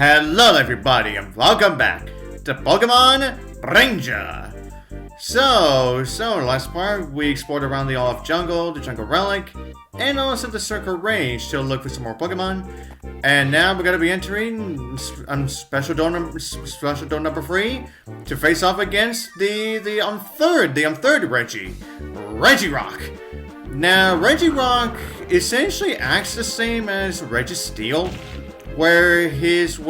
Hello everybody and welcome back to Pokemon Ranger. So last part we explored around the Olive Jungle, the Jungle Relic, and also the Sekra Range to look for some more Pokemon. And now we're gonna be entering special door number 3 to face off against the third Regirock. Now Regirock essentially acts the same as Registeel, where his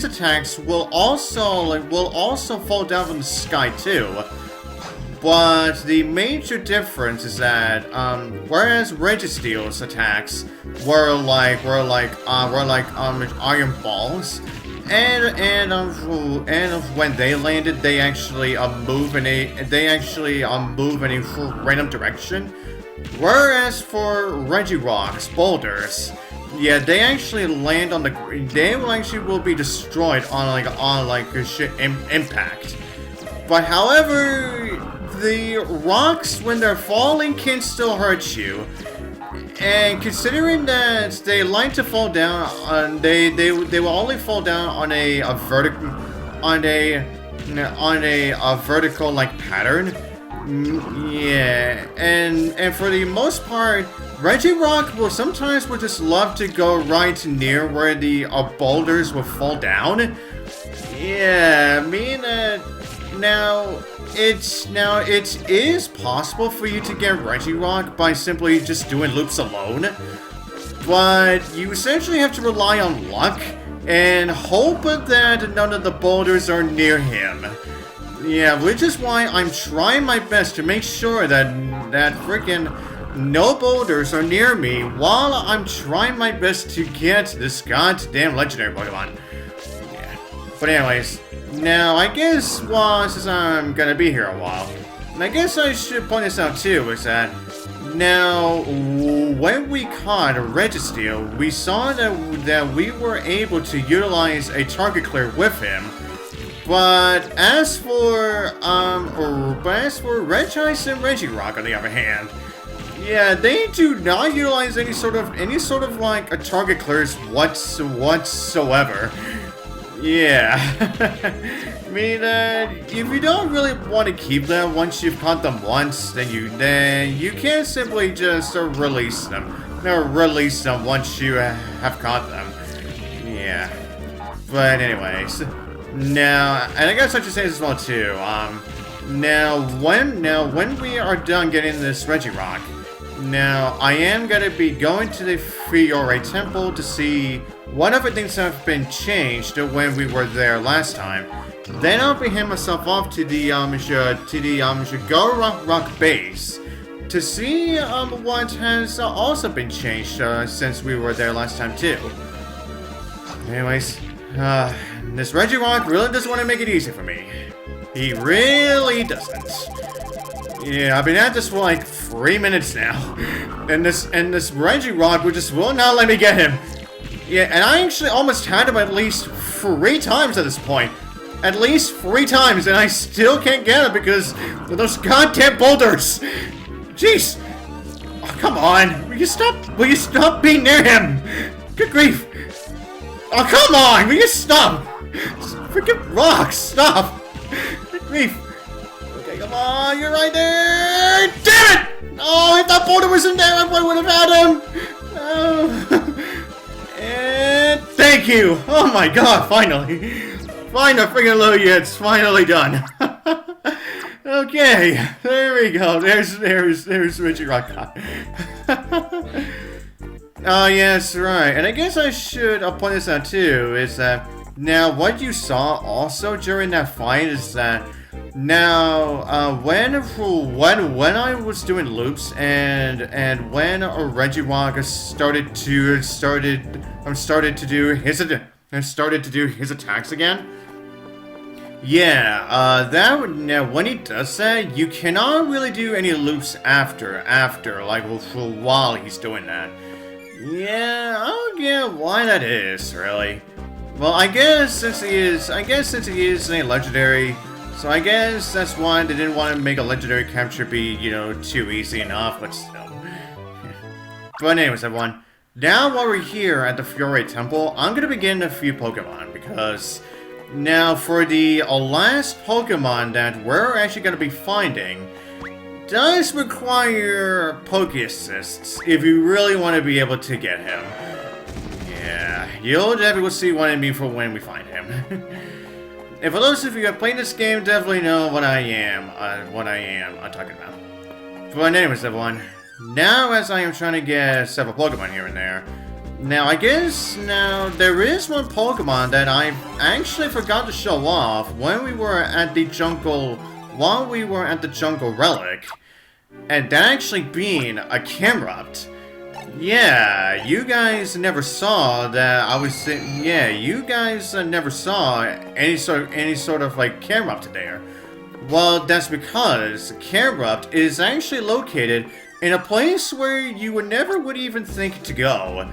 attacks will also fall down from the sky too. But the major difference is that whereas Registeel's attacks were like iron balls, and when they landed, they actually move in a random direction. Whereas for Regirock's boulders, yeah, they actually land on the. They will be destroyed on a shit impact. But however, the rocks when they're falling can still hurt you. And considering that they like to fall down on, they will only fall down on a vertical like pattern. Yeah, and for the most part, Regirock will sometimes just love to go right near where the boulders will fall down. Yeah, I mean now it is possible for you to get Regirock by simply just doing loops alone, but you essentially have to rely on luck and hope that none of the boulders are near him. Yeah, which is why I'm trying my best to make sure that freaking no boulders are near me while I'm trying my best to get this goddamn legendary Pokemon. Yeah. But anyways, now I guess since I'm gonna be here a while, and I guess I should point this out too, is that now when we caught Registeel, we saw that we were able to utilize a target clear with him. But as for Regice and Regirock, on the other hand, yeah, they do not utilize any sort of like a target clears whatsoever. Yeah, I mean, if you don't really want to keep them once you've caught them once, then you can't simply just release them. No, release them once you have caught them. Yeah, but anyways. Now, and I guess I should say this as well too. Now when we are done getting this Regirock, now I am gonna be going to the Fiore Temple to see what other things have been changed when we were there last time. Then I'll be handing myself off to the Regirock base to see what has also been changed since we were there last time too. Anyways. This Regirock really doesn't want to make it easy for me. He really doesn't. Yeah, I've been at this for like 3 minutes now. And this Regirock will not let me get him. Yeah, and I actually almost had him at least 3 times at this point. At least 3 times, and I still can't get him because of those goddamn boulders. Jeez. Oh, come on. Will you stop being near him? Good grief. Oh, come on! Will you stop? Freaking rocks! Stop! Good grief! Okay, come on! You're right there! Damn it! Oh, if that boulder wasn't there, I would have had him! Oh. And thank you! Oh my god, finally! Freaking hallelujah, it's finally done! Okay, there we go. There's Regirock. Oh, yes, right. And I guess I should point this out too, is that now what you saw also during that fight is that now when I was doing loops and when Regirock started to do his attacks again. Yeah, now when he does that, you cannot really do any loops after like while he's doing that. Yeah, I don't get why that is, really. Well, I guess since he is a legendary, so I guess that's why they didn't want to make a legendary capture be, too easy enough, but still. But anyways, everyone, Now while we're here at the Fiore Temple, I'm gonna begin a few Pokemon, because now for the last Pokemon that we're actually gonna be finding does require Poke Assists if you really want to be able to get him. Yeah, you'll definitely see what I mean for when we find him. And for those of you who have played this game, definitely know what I am talking about. But anyways, everyone, now as I am trying to get several Pokemon here and there, now I guess now there is one Pokemon that I actually forgot to show off when we were at the jungle, while we were at the jungle relic, and that actually being a Camerupt. Yeah, you guys never saw that I was saying. Yeah, you guys never saw any sort of like Camerupt there. Well, that's because Camerupt is actually located in a place where you would even think to go.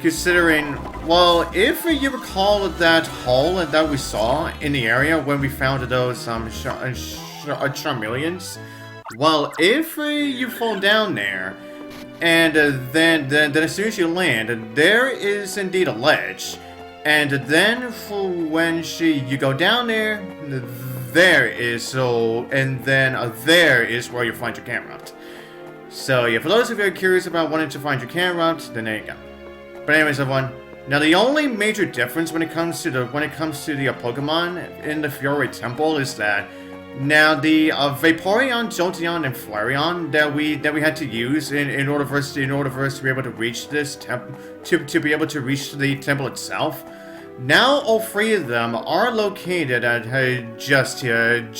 Considering, well, if you recall that hole that we saw in the area when we found those Charmeleons, well, if you fall down there, and then as soon as you land, there is indeed a ledge, and then for when you go down there, there is there is where you find your Camerupt. So yeah, for those of you who are curious about wanting to find your Camerupt, then there you go. But anyways, everyone, now the only major difference when it comes to the Pokemon in the Fiore Temple is that now the Vaporeon, Jolteon, and Flareon that we had to use in order for us to be able to reach this to be able to reach the temple itself. Now all three of them are located at just on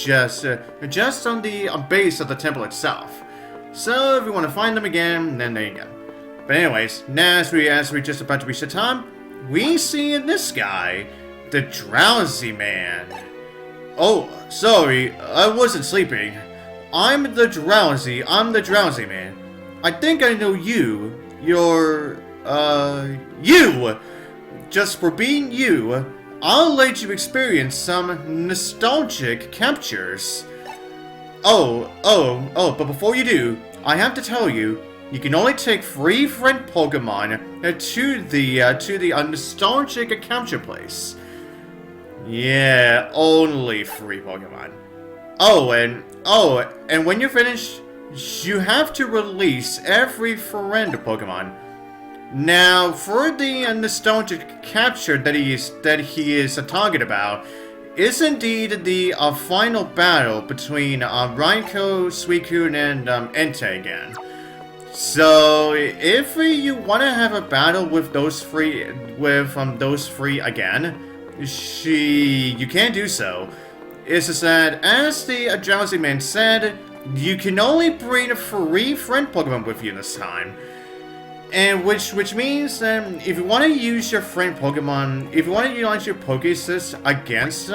the base of the temple itself. So if you want to find them again, then there you go. But anyways, now as we just about to reach the top, we see in this guy the Drowsy Man. Oh, sorry, I wasn't sleeping. I'm the Drowsy Man. I think I know you. You're, you! Just for being you, I'll let you experience some nostalgic captures. Oh, but before you do, I have to tell you, you can only take 3 friend Pokemon to the nostalgic capture place. Yeah, only 3 Pokemon. And when you're finished, you have to release every friend Pokemon. Now, for the nostalgic capture that he is talking about, is indeed the final battle between Raikou, Suicune, and Entei again. So, if you want to have a battle with those three again, you can do so. It's just that, as the Drowsy Man said, you can only bring 3 friend Pokemon with you this time. And which means that if you want to use your friend Pokemon, if you want to utilize your Pokeassist against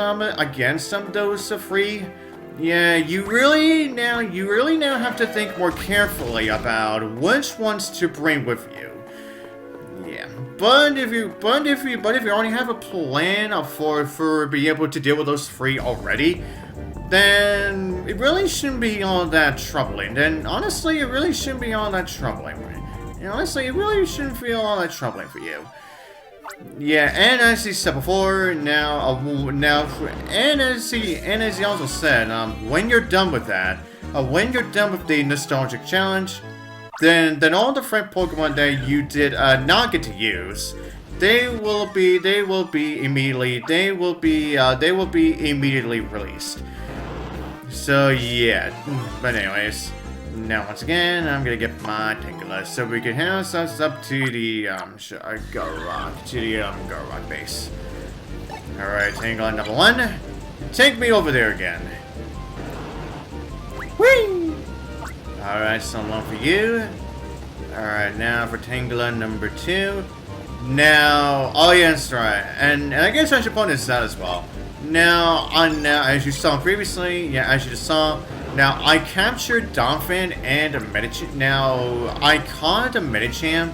those 3, yeah, you really now have to think more carefully about which ones to bring with you. Yeah, but if you already have a plan for being able to deal with those 3 already, then it really shouldn't be all that troubling. And honestly, it really shouldn't be all that troubling. And honestly, it really shouldn't feel all that troubling for you. Yeah, and as he said before, and as he also said, when you're done with that, when you're done with the nostalgic challenge, then all the friend Pokemon that you did not get to use, they will be immediately released. So yeah, but anyways. Now, once again, I'm gonna get my Tangela so we can head ourselves up to the Regirock base. Alright, Tangela number 1, take me over there again. Whee! Alright, so long for you. Alright, now for Tangela number 2. Now, oh yeah, that's right. And I guess I should point this out as well. Now, as you saw previously, yeah, as you just saw, now I captured Donphan and a Medicham. Now, I caught a Medicham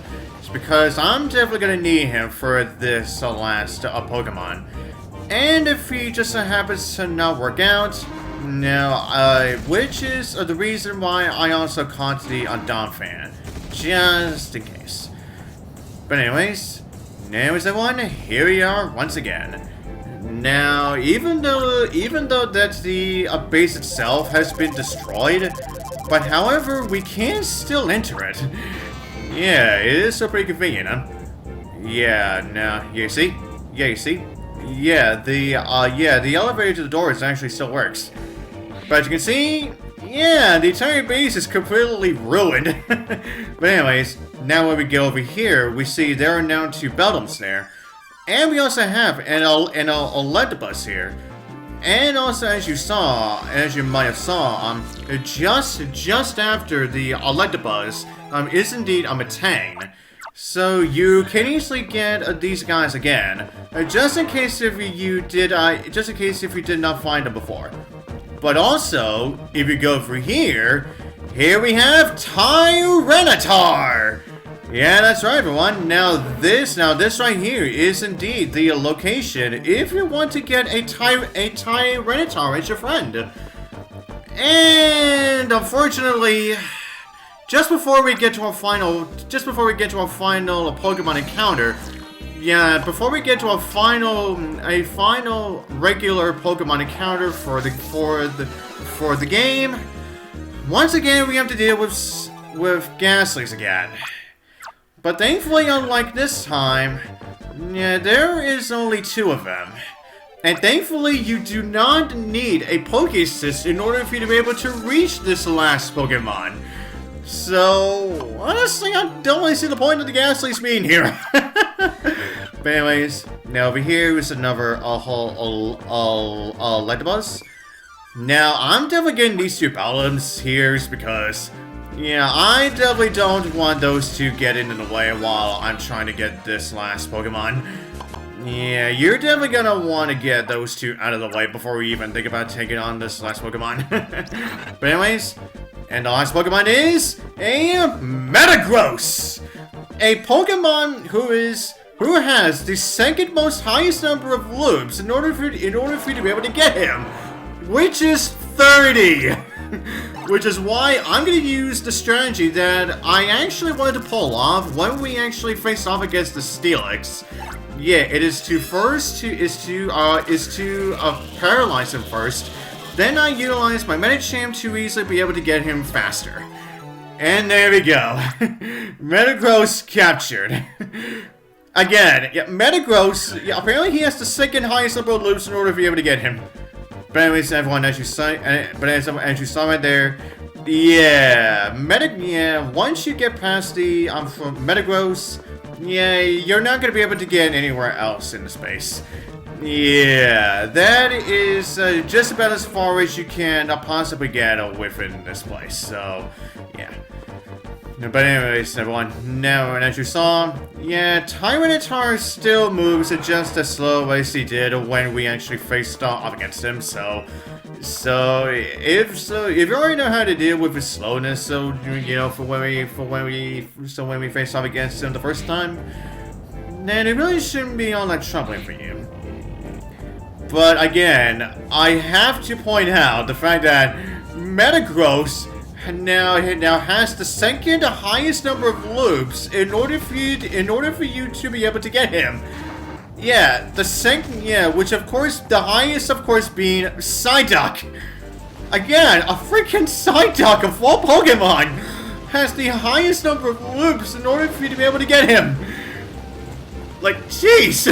because I'm definitely gonna need him for this last Pokemon. And if he just happens to not work out, now, which is the reason why I also caught the Donphan, just in case. But anyways, anyways everyone, here we are once again. Now, even though that the base itself has been destroyed, but however, we can still enter it. Yeah, it is so pretty convenient, huh? Yeah, now, you see? Yeah, you see? Yeah, the elevator to the doors actually still works. But as you can see, yeah, the entire base is completely ruined. But anyways, now when we go over here, we see there are now 2 Beldums there. And we also have an Electabuzz here. And also, as you might have saw, just after the Electabuzz, is indeed a Metang. So you can easily get these guys again, just in case if you did not find them before. But also, if you go through here we have Tyranitar! Yeah, that's right, everyone. Now this right here is indeed the location if you want to get a Tyranitar as your friend. And unfortunately, just before we get to our final Pokemon encounter, yeah, before we get to a final regular Pokemon encounter for the game, once again we have to deal with Ghastlies again. But thankfully, unlike this time, yeah, there is only 2 of them. And thankfully, you do not need a Pokéassist in order for you to be able to reach this last Pokemon. So, honestly, I don't really see the point of the Ghastlies being here. But anyways, now over here is another Electabuzz. Now, I'm definitely getting these 2 Beldums here because, yeah, I definitely don't want those 2 getting in the way while I'm trying to get this last Pokemon. Yeah, you're definitely gonna want to get those 2 out of the way before we even think about taking on this last Pokemon. But anyways, and the last Pokemon is a Metagross! A Pokemon who has the 2nd most highest number of loops in order for you to be able to get him, which is 30! Which is why I'm going to use the strategy that I actually wanted to pull off when we actually faced off against the Steelix. Yeah, it is to paralyze him first. Then I utilize my Medicham to easily be able to get him faster. And there we go. Metagross captured. Again, yeah, Metagross, yeah, apparently he has the 2nd highest number of loops in order to be able to get him. But anyways, everyone, as you saw right there, yeah, once you get past the from Metagross, yeah, you're not gonna be able to get anywhere else in the space. Yeah, that is just about as far as you can possibly get within this place. So, yeah. But anyways, everyone, now, and as you saw, yeah, Tyranitar still moves just as slow as he did when we actually faced off against him, so if you already know how to deal with his slowness, so, you know, when we faced off against him the first time, then it really shouldn't be all that troubling for you. But again, I have to point out the fact that Metagross now has the 2nd highest number of loops in order for you to be able to get him. Yeah, the 2nd, yeah, which of course the highest, of course, being Psyduck. Again, a freaking Psyduck of all Pokemon has the highest number of loops in order for you to be able to get him. Like, jeez.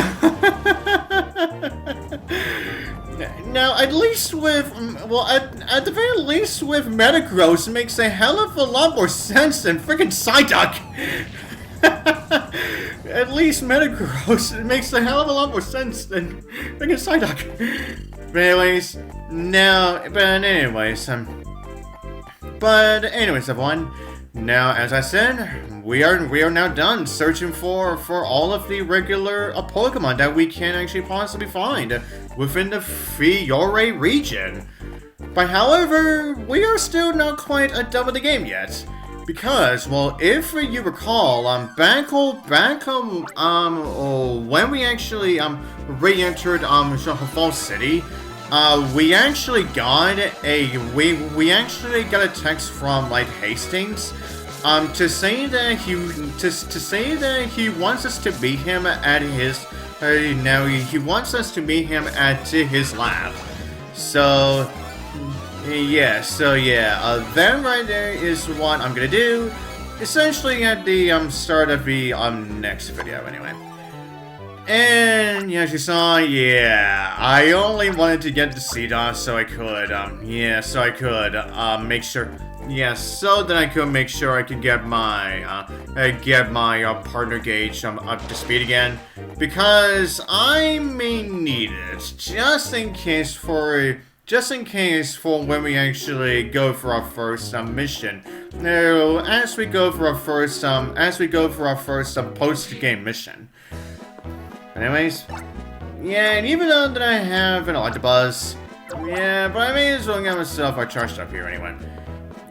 Now, at least with, well, at the very least with Metagross, it makes a hell of a lot more sense than freaking Psyduck. At least Metagross, it makes a hell of a lot more sense than freaking Psyduck. But anyways, everyone. Now, as I said, we are now done searching for all of the regular Pokemon that we can actually possibly find within the Fiore region. But however, we are still not quite done with the game yet. Because, well, if you recall, when we actually re-entered Falls City, we actually got a text from like Hastings to say that he wants us to meet him at his now he wants us to meet him at his lab. So yeah, that right there is what I'm gonna do, essentially at the start of the next video anyway. And yeah, as you saw, yeah, I only wanted to get the CDOS so I could, make sure, so that I could make sure I could get my, partner gauge up to speed again, because I may need it, just in case for when we actually go for our first mission. Now, as we go for our first post-game mission. Anyways, yeah, and even though that I have an Electabuzz, yeah, but I may as well get myself charged up here anyway.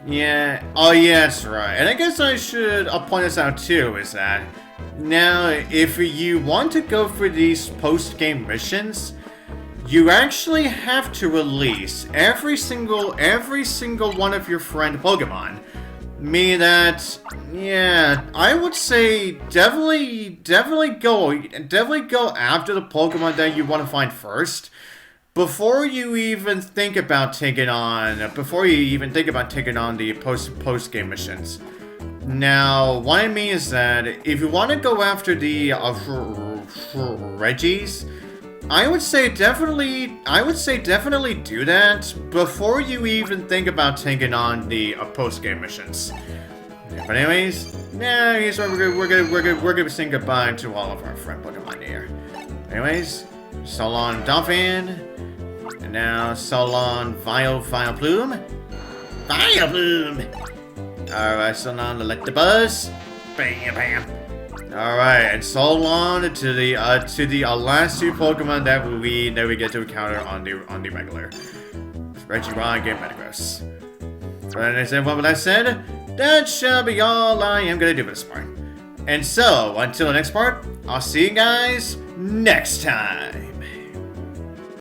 Yeah, oh yeah, that's right. And I guess I should point this out too, is that now if you want to go for these post-game missions, you actually have to release every single one of your friend Pokemon. Meaning that, yeah, I would say definitely go after the Pokemon that you want to find first, before you even think about taking on the post-game missions. Now, what I mean is that if you want to go after the Regis, I would say definitely do that before you even think about taking on the post-game missions. But anyways, yeah, we're gonna be saying goodbye to all of our friend Pokemon here. Anyways, so long Dolphin, and now so long Vileplume. Alright, so long Electabuzz. Bam bam. Alright, and so long to the last two Pokemon that we get to encounter on the regular. Regirock and Metagross. But I said, what I said, that shall be all I am gonna do for this part. And so, until the next part, I'll see you guys next time.